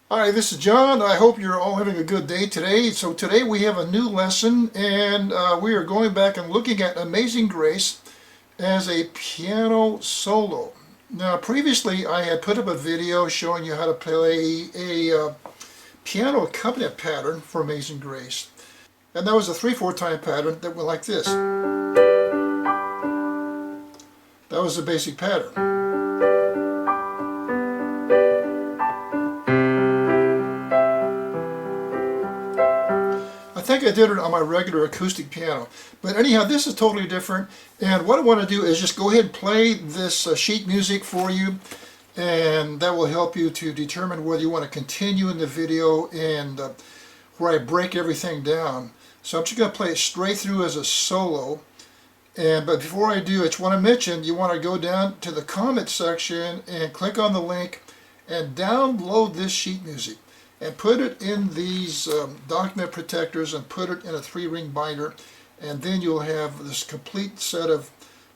Hi, this is John. I hope you're all having a good day today. So today we have a new lesson and we are going back and looking at Amazing Grace as a piano solo. Now previously I had put up a video showing you how to play a piano accompaniment pattern for Amazing Grace. And that was a 3/4 time pattern that went like this. That was the basic pattern. I think I did it on my regular acoustic piano. But anyhow, this is totally different. And what I want to do is just go ahead and play this sheet music for you. And that will help you to determine whether you want to continue in the video and where I break everything down. So I'm just going to play it straight through as a solo. But before I do, I just want to mention you want to go down to the comment section and click on the link and download this sheet music and put it in these document protectors and put it in a 3-ring binder, and then you'll have this complete set of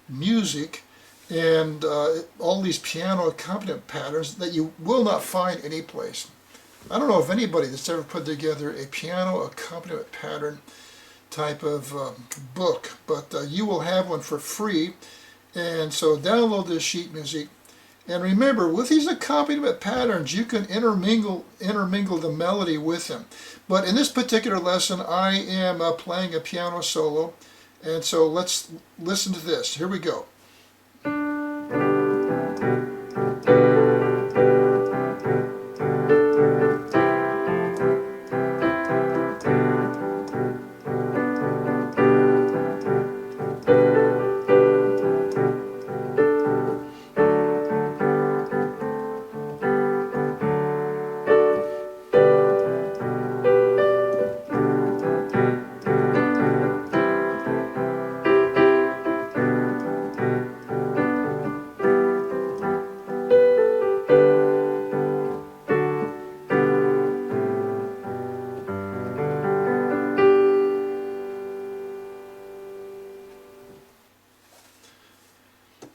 music and all these piano accompaniment patterns that you will not find anyplace. I don't know of anybody that's ever put together a piano accompaniment pattern type of book, but you will have one for free. And so download this sheet music. And remember, with these accompaniment patterns, you can intermingle the melody with them. But in this particular lesson, I am playing a piano solo. And so let's listen to this. Here we go.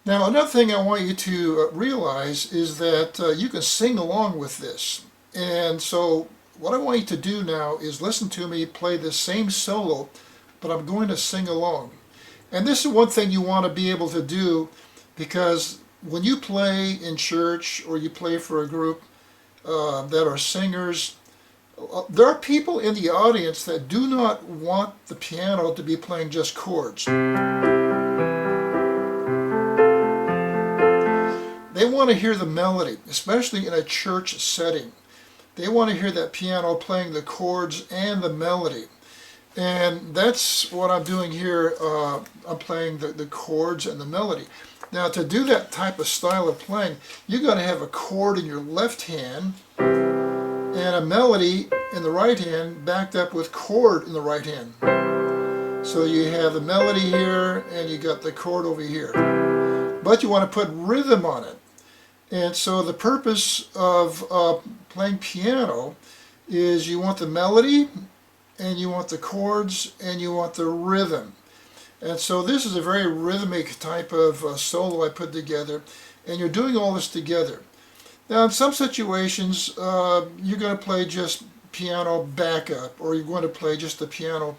Now, another thing I want you to realize is that you can sing along with this. And so what I want you to do now is listen to me play the same solo, but I'm going to sing along. And this is one thing you want to be able to do, because when you play in church or you play for a group that are singers, there are people in the audience that do not want the piano to be playing just chords. They want to hear the melody, especially in a church setting. They want to hear that piano playing the chords and the melody. And that's what I'm doing here. I'm playing the chords and the melody. Now, to do that type of style of playing, you're going to have a chord in your left hand and a melody in the right hand backed up with chord in the right hand. So you have the melody here and you got the chord over here. But you want to put rhythm on it. And so the purpose of playing piano is you want the melody and you want the chords and you want the rhythm. And so this is a very rhythmic type of solo I put together, and you're doing all this together. Now in some situations you're going to play just piano backup, or you're going to play just the piano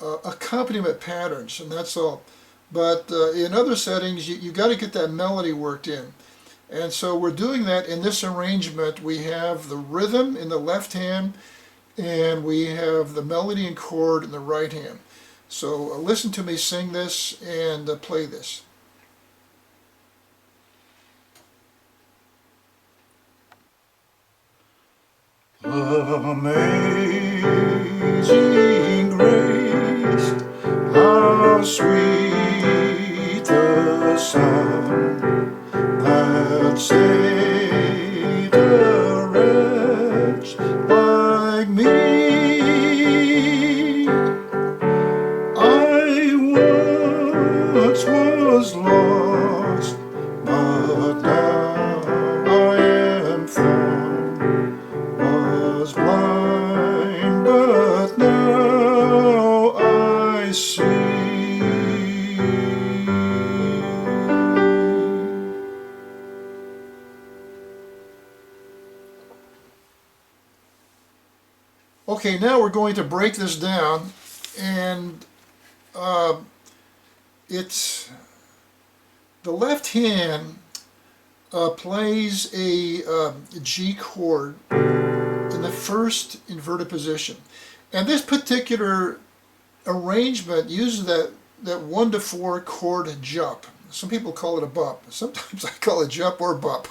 accompaniment patterns, and that's all. But in other settings you got to get that melody worked in. And so we're doing that in this arrangement. We have the rhythm in the left hand and we have the melody and chord in the right hand. So listen to me sing this and play this. Amazing grace, how sweet the sound that saved a wretch like me. I once was lost, but now I am found. Was blind, but Okay, now we're going to break this down, and it's the left hand plays a G chord in the first inverted position, and this particular arrangement uses that 1 to 4 chord jump. Some people call it a bump. Sometimes I call it jump or bump.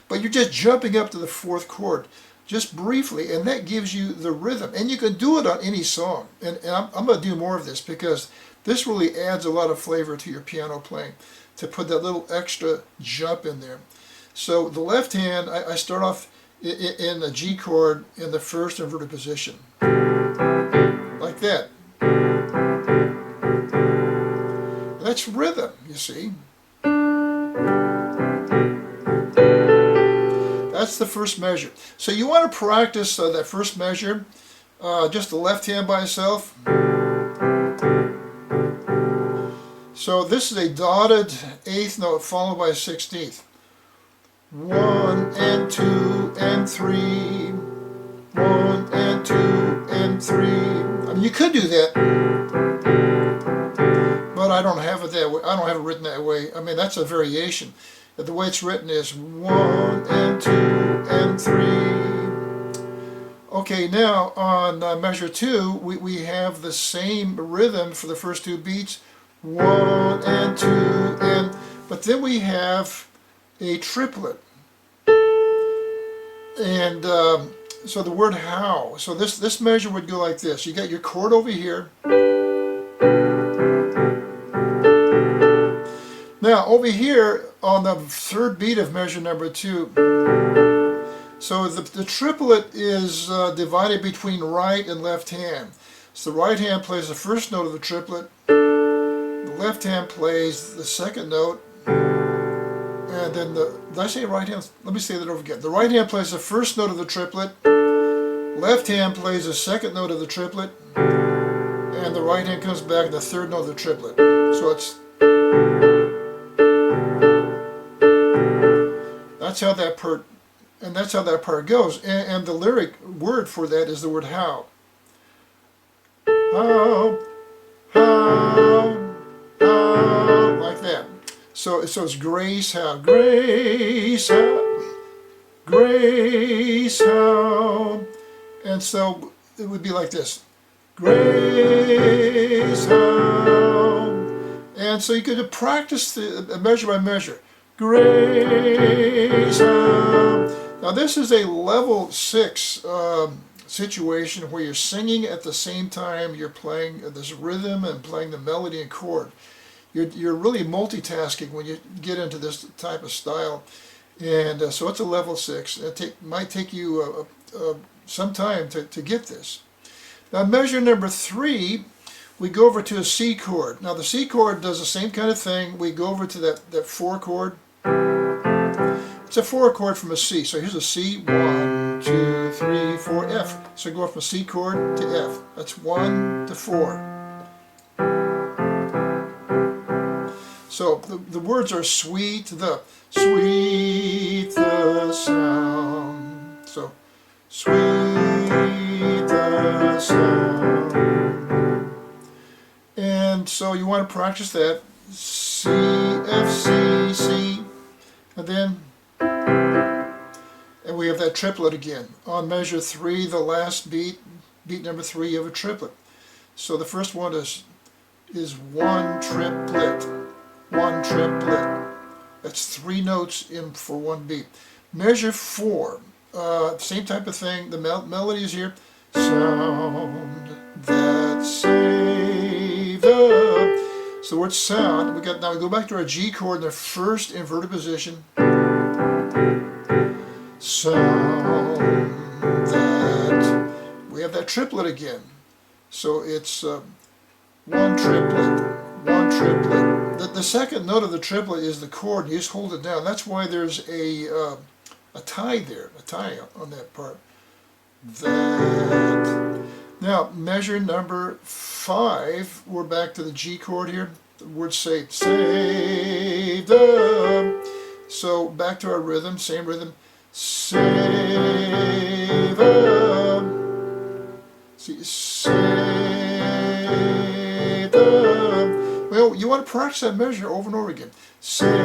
But you're just jumping up to the 4th chord, just briefly, and that gives you the rhythm. And you can do it on any song. And I'm going to do more of this because this really adds a lot of flavor to your piano playing, to put that little extra jump in there. So the left hand, I start off in the G chord in the first inverted position, like that. That's rhythm, you see. That's the first measure. So you want to practice that first measure, just the left hand by itself. So this is a dotted 8th note followed by a 16th. 1 and 2 and 3. 1 and 2 and 3. I mean, you could do that, but I don't have it that way. I don't have it written that way. I mean, that's a variation. The way it's written is 1 and 2 and 3. Okay, now on measure 2, we have the same rhythm for the first 2 beats. 1 and 2 and, but then we have a triplet. And so the word how. So this measure would go like this. You got your chord over here. Now over here on the 3rd beat of measure number 2, so the triplet is divided between right and left hand. So the right hand plays the first note of the triplet, the left hand plays the second note, and then did I say right hand? Let me say that over again. The right hand plays the first note of the triplet, left hand plays the second note of the triplet, and the right hand comes back the 3rd note of the triplet. So that's how that part, and that's how that part goes. And the lyric word for that is the word how. How, like that. So it's grace how, grace how, grace how. And so it would be like this. Grace how. And so you could practice the measure by measure. Grace how. Now this is a level 6 situation where you're singing at the same time you're playing this rhythm and playing the melody and chord. You're really multitasking when you get into this type of style, and so it's a level 6. It might take you some time to get this. Now measure number 3, we go over to a C chord. Now the C chord does the same kind of thing. We go over to that 4 chord. It's a 4 chord from a C. So here's a C, 1, 2, 3, 4, F. So go from a C chord to F. That's 1 to 4. So the words are sweet the sound. So sweet the sound. And so you want to practice that. C, F, C, C. And then, and we have that triplet again. On measure 3, the last beat number 3, you have a triplet. So the first one is 1 triplet. 1 triplet. That's 3 notes in for 1 beat. Measure 4, same type of thing. The melody is here. Sound that saved us. So the word sound. Now we go back to our G chord in the first inverted position. Sound that. We have that triplet again. So it's 1 triplet. 1 triplet. The second note of the triplet is the chord. You just hold it down. That's why there's a tie there, a tie on that part. That. Now measure number 5. We're back to the G chord here. The word saved. Saved up. So back to our rhythm. Same rhythm. Save up. See, save them. Well, you want to practice that measure over and over again. Save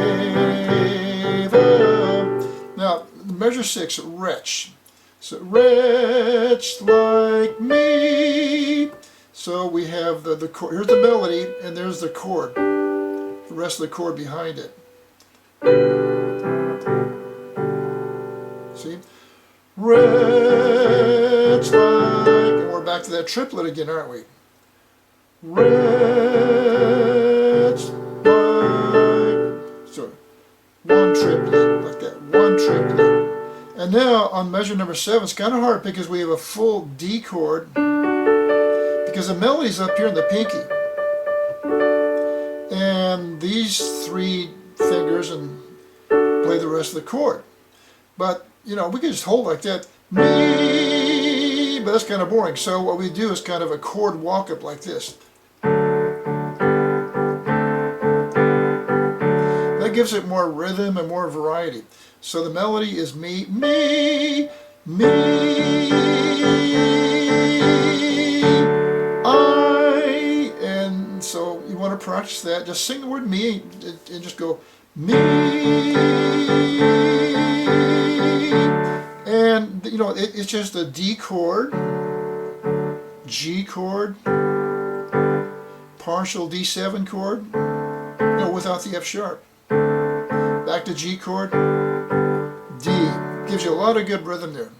them. Now, measure 6, wretch. So, wretch like me. So we have the chord. Here's the melody, and there's the chord. The rest of the chord behind it. See? Wretch like, and we're back to that triplet again, aren't we? Wretch like, so one triplet, like that, one triplet. And now on measure number 7, it's kind of hard because we have a full D chord, because the melody's up here in the pinky. And these 3 fingers and play the rest of the chord. But, you know, we can just hold like that, me, but that's kind of boring. So what we do is kind of a chord walk up like this. That gives it more rhythm and more variety. So the melody is me, me, me, I, and so you want to practice that. Just sing the word me and just go me, and you know it's just a D chord, G chord, partial D7 chord, you know, without the F sharp. Back to G chord, D. Gives you a lot of good rhythm there.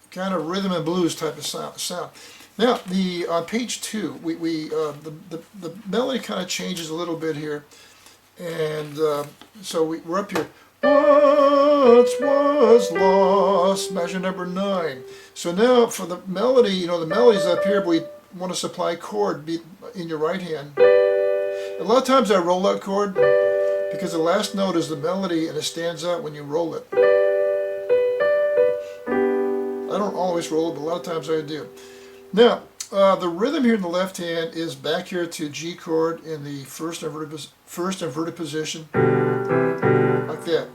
Kind of rhythm and blues type of sound. Now, on page 2, the melody kind of changes a little bit here. And so we're up here. Once was lost, measure number 9. So now for the melody, you know, the melody's up here, but we want to supply chord in your right hand. A lot of times I roll that chord, because the last note is the melody and it stands out when you roll it. I don't always roll it, but a lot of times I do. Now, the rhythm here in the left hand is back here to G chord in the first inverted position, like that.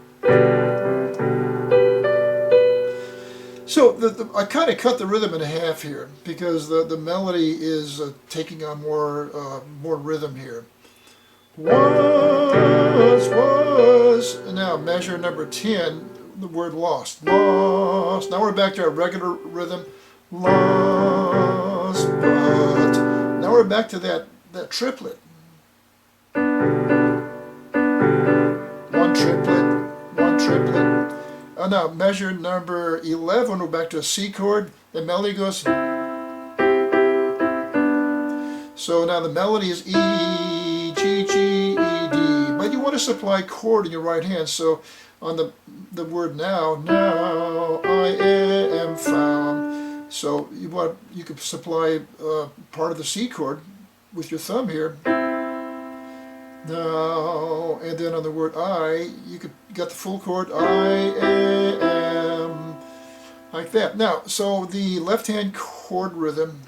So I kind of cut the rhythm in half here because the melody is taking on more rhythm here. Was, and now measure number 10, the word lost. Lost. Now we're back to our regular rhythm. Lost, but now we're back to that triplet. One triplet, one triplet. Now measure number 11, we're back to a C chord. The melody goes. So now the melody is E, G, G, E, D. But you want to supply chord in your right hand. So on the word now I am found. So you could supply part of the C chord with your thumb here. Now, and then on the word I, you got the full chord. I am, like that. Now, so the left hand chord rhythm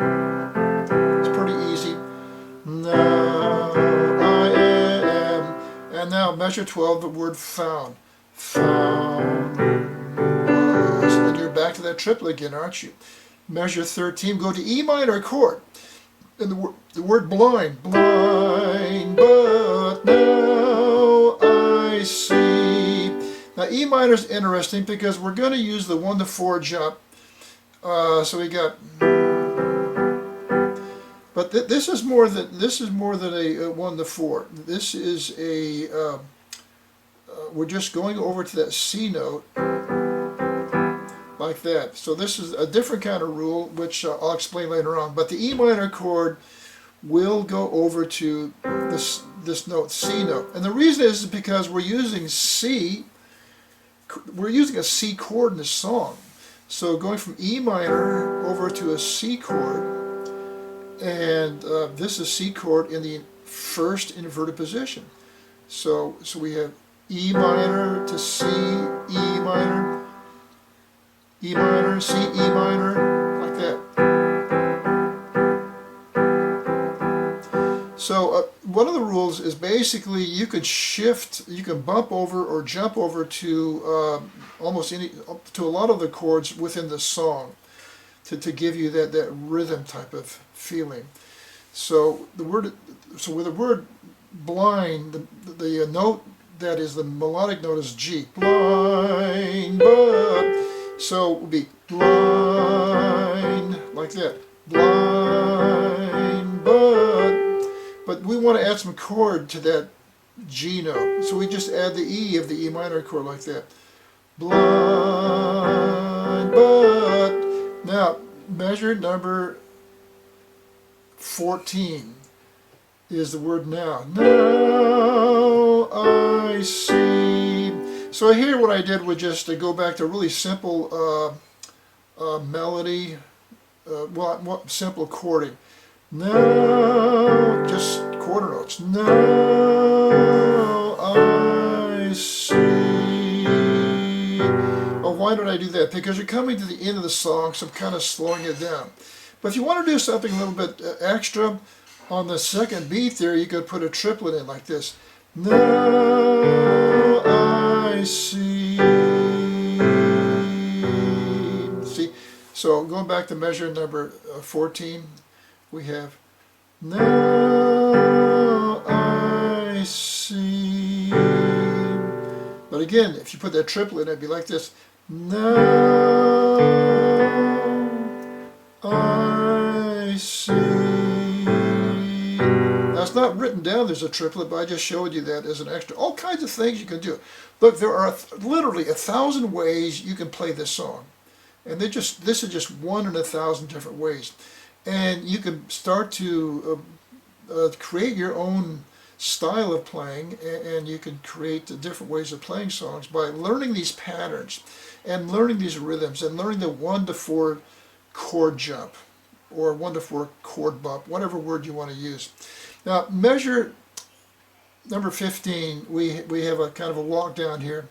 is pretty easy. Now I am, and now measure 12, the word found. Found was, and you're back to that triplet again, aren't you? Measure 13, go to E minor chord. And the word blind, blind, but now I see. Now E minor is interesting because we're going to use the 1 to 4 jump. So we got, but this is more than a 1 to 4. This is a we're just going over to that C note like that. So this is a different kind of rule, which I'll explain later on. But the E minor chord will go over to this note, C note. And the reason is because we're using a C chord in this song. So going from E minor over to a C chord, and this is C chord in the first inverted position. So we have E minor to C, E minor, E minor, C, E minor, like that. So one of the rules is basically you can bump over or jump over to almost to a lot of the chords within the song. to give you that rhythm type of feeling. So with the word blind, the note that is the melodic note is G. Blind, but so it would be blind like that. Blind, but we want to add some chord to that G note. So we just add the E of the E minor chord like that. Blind, but now measure number 14 is the word now. Now I see. So here what I did was just to go back to a really simple melody, simple chording. Now, just quarter notes. Now I see. Oh, why did I do that? Because you're coming to the end of the song, so I'm kind of slowing it down. But if you want to do something a little bit extra, on the second beat there, you could put a triplet in like this. Now I see. See? So going back to measure number 14, we have now I see. But again, if you put that triplet in, it'd be like this. Now I see. Now it's not written down there's a triplet, but I just showed you that as an extra. All kinds of things you can do. Look, there are literally 1,000 ways you can play this song. And this is just one in 1,000 different ways. And you can start to create your own style of playing, and you can create different ways of playing songs by learning these patterns and learning these rhythms and learning the 1 to 4 chord jump or 1 to 4 chord bump, whatever word you want to use. Now measure number 15, we have a kind of a walk down here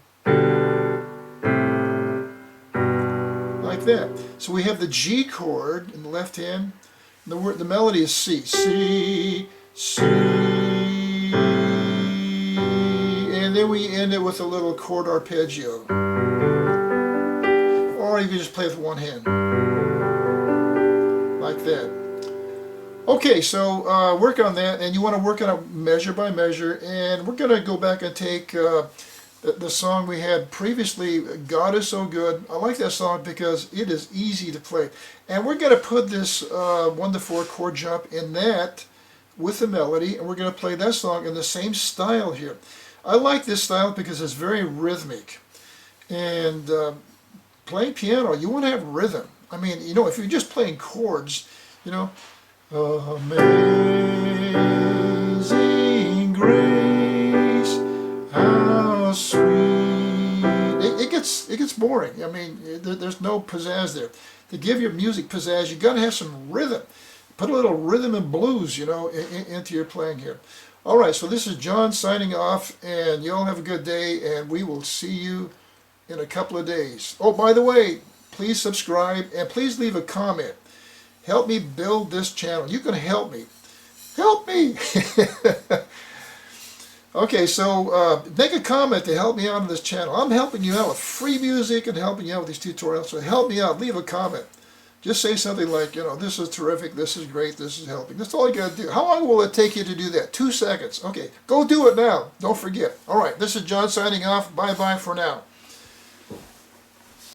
like that. So we have the G chord in the left hand. The melody is C. C, C, and then we end it with a little chord arpeggio. Or you can just play with one hand, like that. Okay, so work on that, and you want to work on it measure by measure, and we're going to go back and take the song we had previously, God Is So Good. I like that song because it is easy to play. And we're going to put this 1 to 4 chord jump in that with the melody, and we're going to play that song in the same style here. I like this style because it's very rhythmic. And playing piano, you want to have rhythm. I mean, you know, if you're just playing chords, you know, Amazing Grace, how sweet. It gets boring. I mean, there's no pizzazz there. To give your music pizzazz, you got to have some rhythm. Put a little rhythm and blues, you know, into your playing here. All right, so this is John signing off, and you all have a good day, and we will see you in a couple of days. Oh, by the way, please subscribe, and please leave a comment. Help me build this channel. You can help me. Help me! Okay, so make a comment to help me out on this channel. I'm helping you out with free music and helping you out with these tutorials, so help me out. Leave a comment. Just say something like, you know, this is terrific, this is great, this is helping. That's all you got to do. How long will it take you to do that? 2 seconds. Okay, go do it now. Don't forget. All right, this is John signing off. Bye-bye for now.